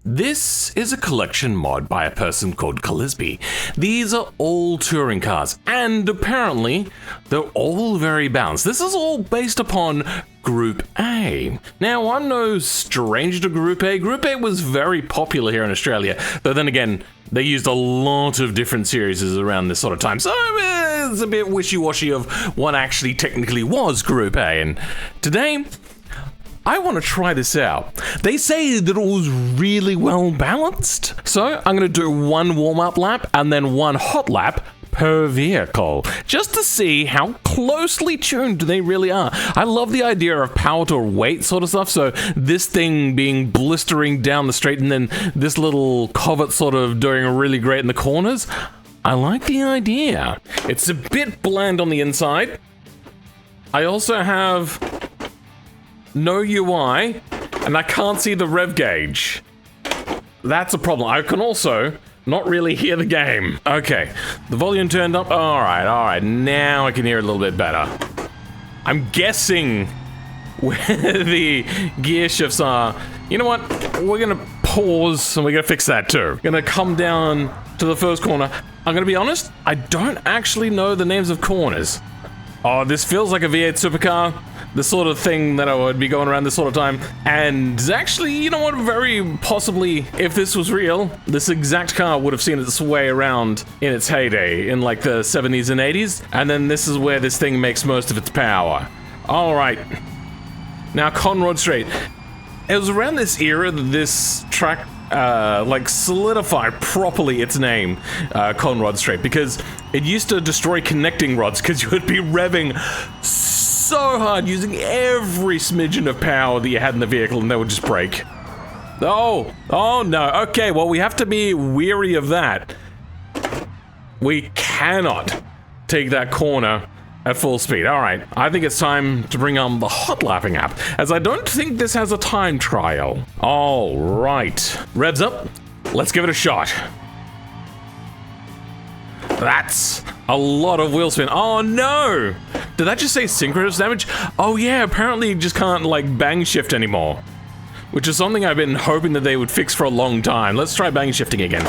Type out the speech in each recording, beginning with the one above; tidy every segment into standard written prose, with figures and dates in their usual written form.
This is a collection mod by a person called Calisby. These are all touring cars, and apparently they're all very balanced. This is all based upon Group A. Now, I'm no stranger to Group A. Group A was very popular here in Australia, though then again, they used a lot of different series around this sort of time, so it's a bit wishy-washy of what actually technically was Group A, and today, I want to try this out. They say that it was really well balanced. So I'm going to do one warm-up lap and then one hot lap per vehicle, just to see how closely tuned they really are. I love the idea of power to weight sort of stuff, so this thing being blistering down the straight and then this little covert sort of doing really great in the corners. I like the idea. It's a bit bland on the inside. I also have no UI, and I can't see the rev gauge. That's a problem. I can also not really hear the game. Okay, the volume turned up. All right, now I can hear it a little bit better. I'm guessing where the gear shifts are. You know what? We're gonna pause and we're gonna fix that too. Gonna come down to the first corner. I'm gonna be honest, I don't actually know the names of corners. Oh, this feels like a V8 supercar. The sort of thing that I would be going around this sort of time. And actually, you know what, very possibly, if this was real, this exact car would have seen its way around in its heyday, in like the 70s and 80s, and then this is where this thing makes most of its power. Alright. Now, Conrod Straight. It was around this era that this track like solidified properly its name, Conrod Straight, because it used to destroy connecting rods because you would be revving so hard using every smidgen of power that you had in the vehicle and they would just break. Oh no. Okay, well, we have to be weary of that. We cannot take that corner at full speed. All right, I think it's time to bring on the hot lapping app, as I don't think this has a time trial. All right, revs up. Let's give it a shot. That's a lot of wheel spin. Oh no! Did that just say synchronous damage? Oh yeah, apparently you just can't like bang shift anymore. Which is something I've been hoping that they would fix for a long time. Let's try bang shifting again.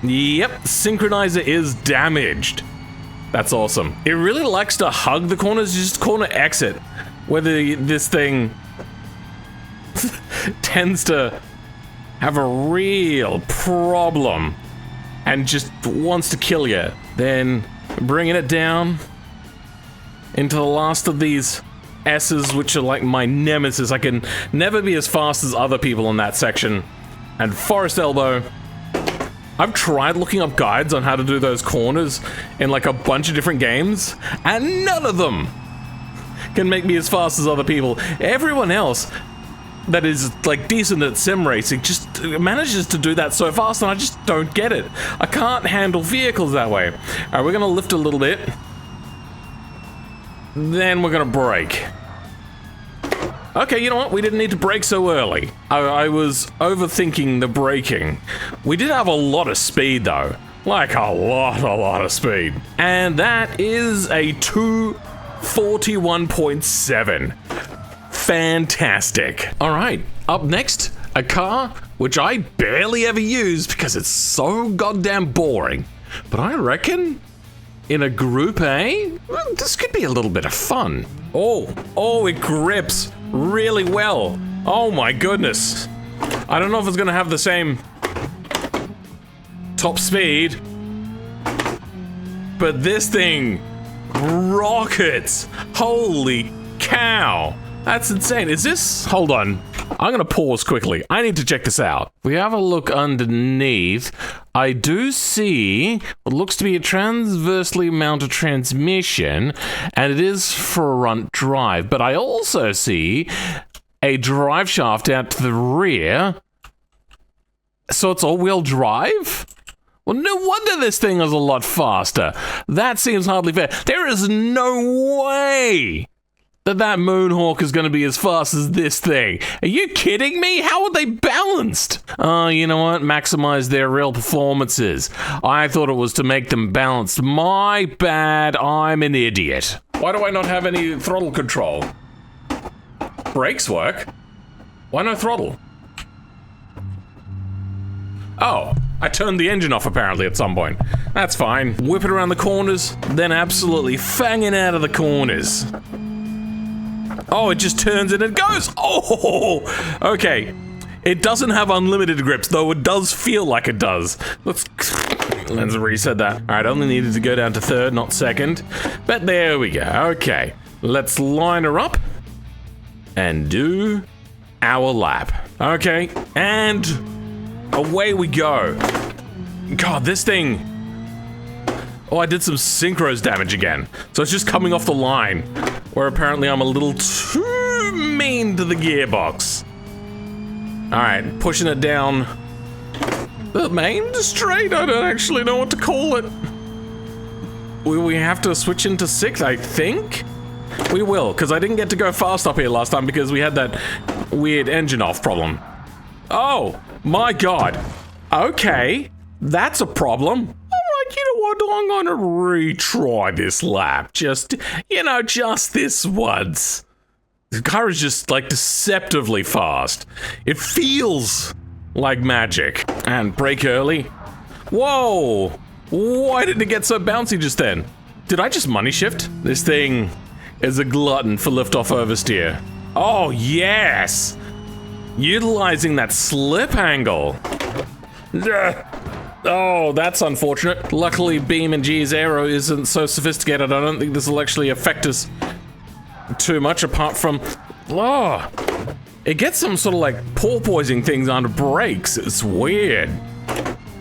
Yep, synchronizer is damaged. That's awesome. It really likes to hug the corners, just corner exit. Whether this thing tends to have a real problem and just wants to kill you. Then bringing it down into the last of these S's, which are like my nemesis. I can never be as fast as other people in that section. And Forest Elbow. I've tried looking up guides on how to do those corners in like a bunch of different games, and none of them can make me as fast as other people. Everyone else that is like decent at sim racing just manages to do that so fast, and I just don't get it. I can't handle vehicles that way. Alright, we're gonna lift a little bit. Then we're gonna brake. Okay, you know what? We didn't need to brake so early. I was overthinking the braking. We did have a lot of speed though. Like a lot of speed. And that is a 241.7. Fantastic. All right, up next, a car which I barely ever use because it's so goddamn boring. But I reckon in a Group A, well, this could be a little bit of fun. Oh, it grips really well. Oh my goodness. I don't know if it's gonna have the same top speed, but this thing rockets. Holy cow. That's insane. Is this... Hold on. I'm gonna pause quickly. I need to check this out. We have a look underneath. I do see what looks to be a transversely mounted transmission, and it is front drive, but I also see a drive shaft out to the rear. So it's all-wheel drive? Well, no wonder this thing is a lot faster. That seems hardly fair. There is no way that Moonhawk is going to be as fast as this thing. Are you kidding me? How are they balanced? Oh, you know what? Maximize their real performances. I thought it was to make them balanced. My bad. I'm an idiot. Why do I not have any throttle control? Brakes work. Why no throttle? Oh, I turned the engine off apparently at some point. That's fine. Whip it around the corners, then absolutely fanging out of the corners. Oh, it just turns and it goes. Oh, okay. It doesn't have unlimited grips, though it does feel like it does. Let's reset that. All right, only needed to go down to third, not second. But there we go. Okay, let's line her up and do our lap. Okay, and away we go. God, this thing. Oh, I did some synchros damage again. So it's just coming off the line, where apparently I'm a little too mean to the gearbox. All right, pushing it down the main straight. I don't actually know what to call it. Will we have to switch into sixth? I think we will, because I didn't get to go fast up here last time because we had that weird engine off problem. Oh my God. Okay, that's a problem. All right, you know what? I'm gonna retry this lap. Just this once. The car is just, like, deceptively fast. It feels like magic. And brake early. Whoa! Why did it get so bouncy just then? Did I just money shift? This thing is a glutton for lift-off oversteer. Oh, yes! Utilizing that slip angle. Oh, that's unfortunate. Luckily, BeamNG's aero isn't so sophisticated. I don't think this will actually affect us too much, apart from, oh, it gets some sort of like porpoising things under brakes. It's weird.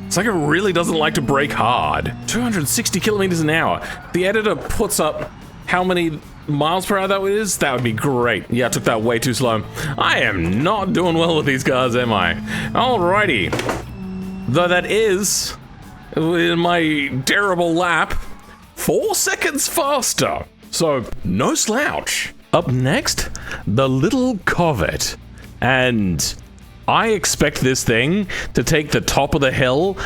It's like it really doesn't like to brake hard. 260 kilometers an hour. The editor puts up how many miles per hour that is. That would be great. Yeah, I took that way too slow. I am not doing well with these cars, am I? Alrighty. Though that is, in my terrible lap, 4 seconds faster. So, no slouch. Up next, the little Corvette. And I expect this thing to take the top of the hill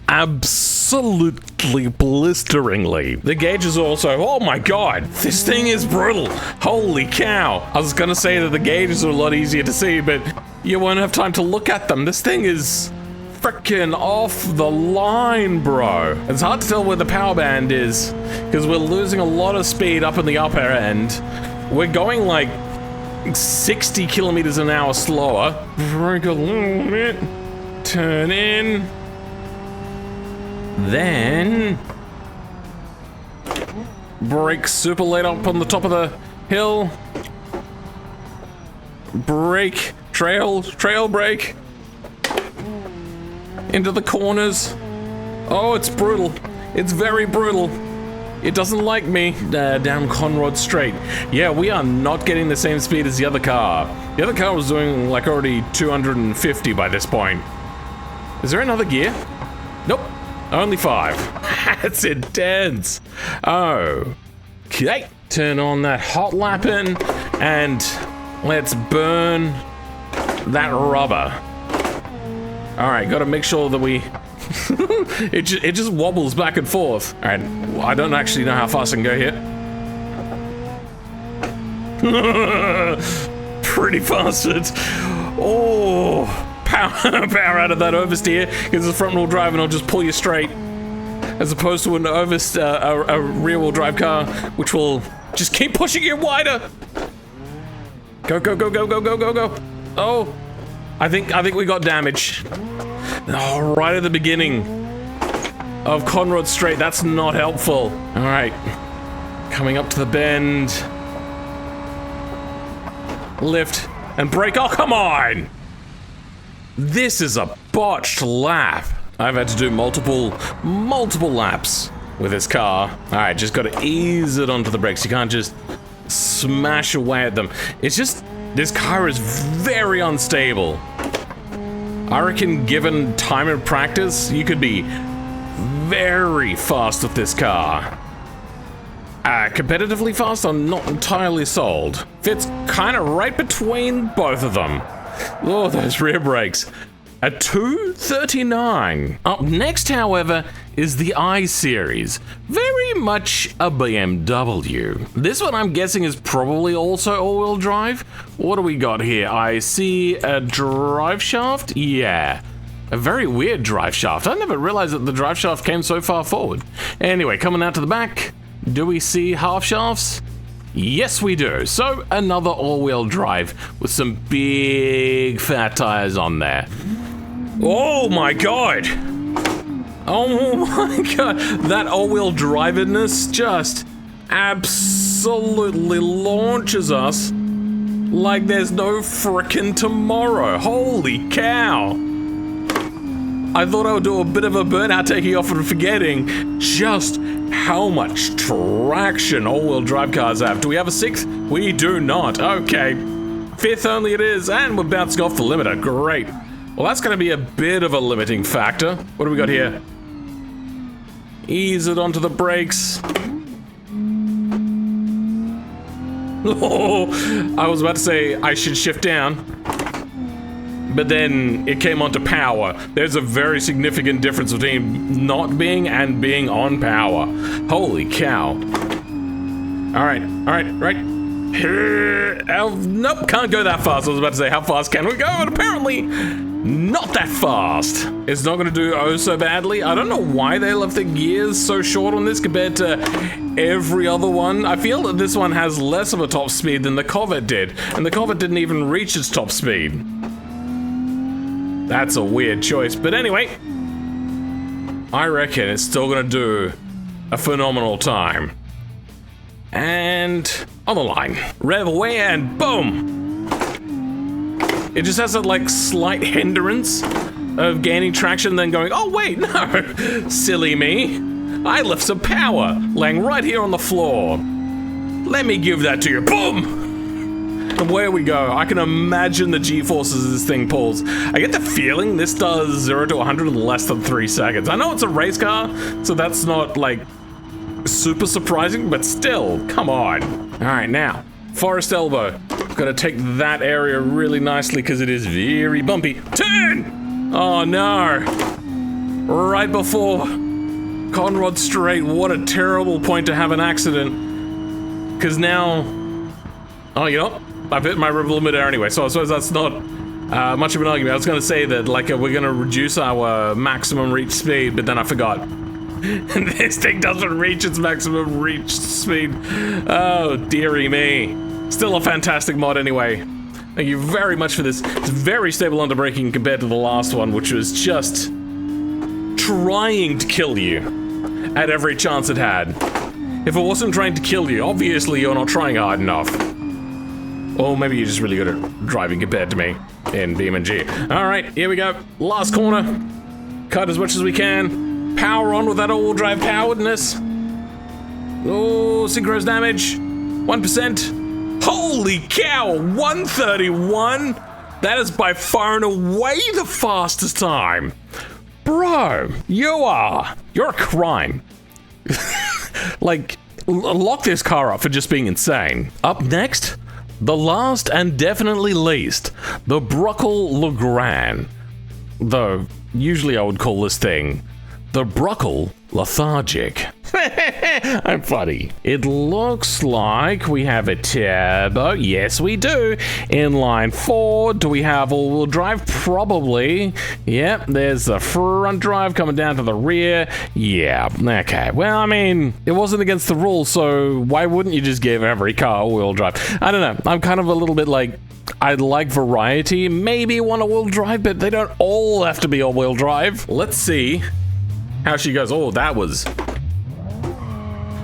absolutely blisteringly. The gauge is also, oh my God, this thing is brutal. Holy cow. I was gonna say that the gauges are a lot easier to see, but you won't have time to look at them. This thing is frickin' off the line, bro. It's hard to tell where the power band is because we're losing a lot of speed up in the upper end. We're going like 60 kilometers an hour slower. Brake a little bit. Turn in. Then brake super late up on the top of the hill. Brake, trail brake. Into the corners. Oh, it's brutal. It's very brutal. It doesn't like me. Down Conrod Straight. Yeah, we are not getting the same speed as the other car. The other car was doing like already 250 by this point. Is there another gear? Nope. Only 5. That's intense. Oh. Okay. Turn on that hot lapping and let's burn that rubber. Alright, gotta make sure that we... it just wobbles back and forth. Alright, I don't actually know how fast I can go here. Pretty fast. Oh, power out of that oversteer, because it's front wheel drive and it'll just pull you straight. As opposed to a rear wheel drive car, which will just keep pushing you wider. Go, go, go, go, go, go, go, go. Oh. I think we got damage. Oh, right at the beginning of Conrod Straight. That's not helpful. All right, coming up to the bend. Lift and brake. Oh, come on! This is a botched lap. I've had to do multiple laps with this car. All right, just got to ease it onto the brakes. You can't just smash away at them. It's just, this car is very unstable. I reckon given time and practice, you could be very fast with this car. Competitively fast, I'm not entirely sold. Fits kind of right between both of them. Oh, those rear brakes. At 239. Up next, however, is the I-Series. Very much a BMW. This one I'm guessing is probably also all-wheel drive. What do we got here? I see a drive shaft? Yeah. A very weird drive shaft. I never realized that the drive shaft came so far forward. Anyway, coming out to the back, do we see half shafts? Yes, we do. So, another all-wheel drive with some big fat tires on there. Oh my god! Oh my god! That all-wheel drivedness just absolutely launches us like there's no frickin' tomorrow. Holy cow! I thought I would do a bit of a burnout taking off and forgetting just how much traction all-wheel drive cars have. Do we have a sixth? We do not. Okay. Fifth only it is, and we're bouncing off the limiter. Great. Well, that's going to be a bit of a limiting factor. What do we got here? Ease it onto the brakes. Oh, I was about to say I should shift down. But then it came onto power. There's a very significant difference between not being and being on power. Holy cow. Alright. Nope, can't go that fast. I was about to say, how fast can we go? And apparently, not that fast. It's not going to do oh so badly. I don't know why they left the gears so short on this compared to every other one. I feel that this one has less of a top speed than the Corvette did. And the Corvette didn't even reach its top speed. That's a weird choice, but anyway, I reckon it's still gonna do a phenomenal time. And on the line, rev away and boom! It just has that like slight hindrance of gaining traction, then going, oh wait, no, silly me. I left some power laying right here on the floor. Let me give that to you, boom! And where we go, I can imagine the G-forces this thing pulls. I get the feeling this does 0 to 100 in less than 3 seconds. I know it's a race car, so that's not, like, super surprising, but still, come on. All right, now, Forest Elbow. Gotta take that area really nicely because it is very bumpy. Turn! Oh, no. Right before Conrod Strait. What a terrible point to have an accident. Because now... Oh, you know what? I've hit my rev limiter anyway, so I suppose that's not much of an argument. I was going to say that, like, we're going to reduce our maximum reach speed, but then I forgot. This thing doesn't reach its maximum reach speed. Oh, dearie me. Still a fantastic mod anyway. Thank you very much for this. It's very stable under braking compared to the last one, which was just trying to kill you at every chance it had. If it wasn't trying to kill you, obviously you're not trying hard enough. Or maybe you're just really good at driving compared to me in BeamNG. Alright, here we go. Last corner. Cut as much as we can. Power on with that all-wheel drive poweredness. Oh, synchronous damage. 1%. Holy cow, 131? That is by far and away the fastest time. Bro, you're a crime. Like, lock this car up for just being insane. Up next, the last and definitely least, the Bruckle Legrand. Though, usually I would call this thing the Bruckle Lethargic. I'm funny. It looks like we have a turbo. Yes, we do. Inline 4. Do we have all-wheel drive? Probably. Yep, there's the front drive coming down to the rear. Yeah, okay. Well, I mean, it wasn't against the rules, so why wouldn't you just give every car all-wheel drive? I don't know. I'm kind of a little bit like, I'd like variety. Maybe one all-wheel drive, but they don't all have to be all-wheel drive. Let's see how she goes. Oh, that was...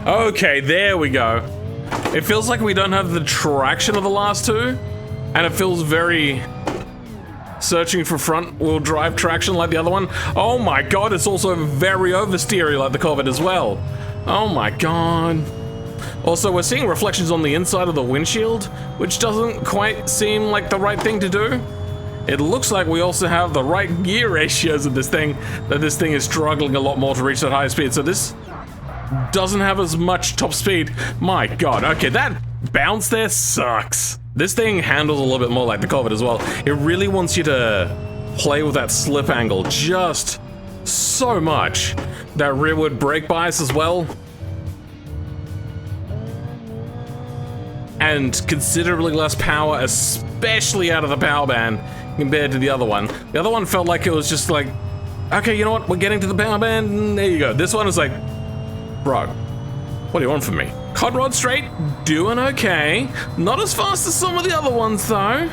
Okay, there we go. It feels like we don't have the traction of the last two, and it feels very searching for front-wheel drive traction like the other one. Oh my god, it's also very oversteery like the Corvette as well. Oh my god. Also, we're seeing reflections on the inside of the windshield, which doesn't quite seem like the right thing to do. It looks like we also have the right gear ratios of this thing, that this thing is struggling a lot more to reach that higher speed, so this doesn't have as much top speed. My god, okay, that bounce there sucks. This thing handles a little bit more like the Corvette as well. It really wants you to play with that slip angle just so much. That rearward brake bias as well. And considerably less power, especially out of the power band, compared to the other one. The other one felt like it was just like, okay, you know what? We're getting to the power band. And there you go. This one is like, bro, what do you want from me? Conrod straight, doing okay. Not as fast as some of the other ones though.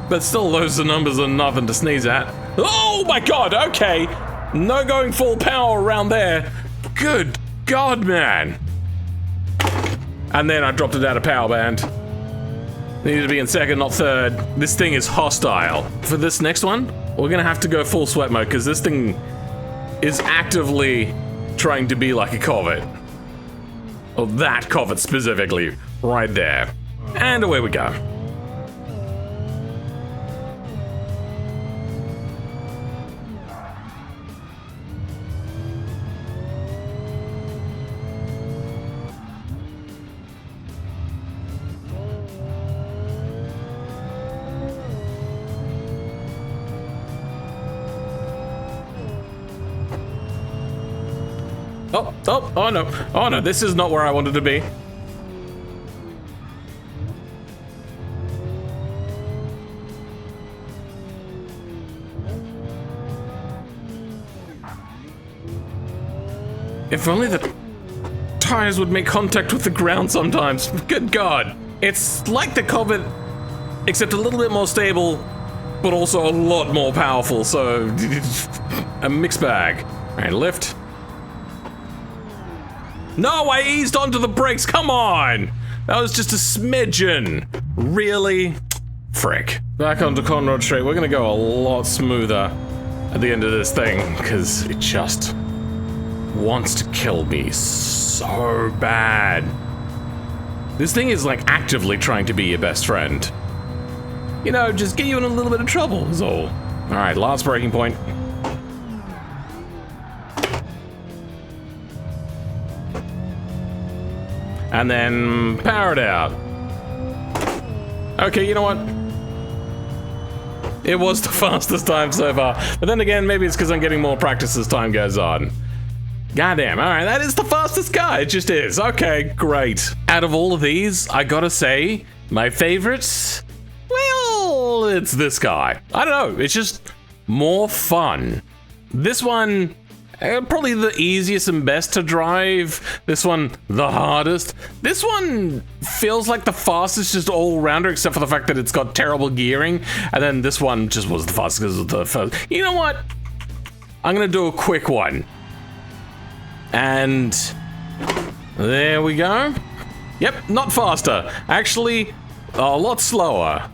But still, those numbers are nothing to sneeze at. Oh my god, okay. No going full power around there. Good god, man. And then I dropped it out of power band. Needed to be in second, not third. This thing is hostile. For this next one, we're gonna have to go full sweat mode because this thing is actively trying to be like a Covet. Or that Covet specifically, right there. And away we go. Oh no, this is not where I wanted to be. If only the tires would make contact with the ground sometimes. Good god. It's like the Covet, except a little bit more stable, but also a lot more powerful, so a mixed bag. All right, lift. No, I eased onto the brakes, come on! That was just a smidgen. Really? Frick. Back onto Conrod Straight, we're gonna go a lot smoother at the end of this thing, because it just wants to kill me so bad. This thing is like actively trying to be your best friend. You know, just get you in a little bit of trouble is all. Alright, last breaking point. And then power it out. Okay, you know what? It was the fastest time so far. But then again, maybe it's because I'm getting more practice as time goes on. Goddamn, alright, that is the fastest car. It just is. Okay, great. Out of all of these, I gotta say, my favorites, well, it's this guy. I don't know, it's just more fun. This one, probably the easiest and best to drive. This one, the hardest. This one feels like the fastest just all rounder, except for the fact that it's got terrible gearing. And then this one just was the fastest because of the first. You know what? I'm gonna do a quick one. And there we go. Yep, not faster. Actually, a lot slower.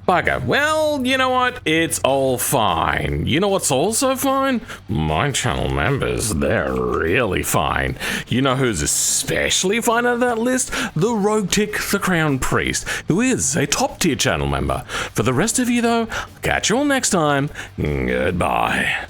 Bugger. Well, you know what? It's all fine. You know what's also fine? My channel members, they're really fine. You know who's especially fine out of that list? The Rogue Tick, the Crown Priest, who is a top tier channel member. For the rest of you though, catch you all next time. Goodbye.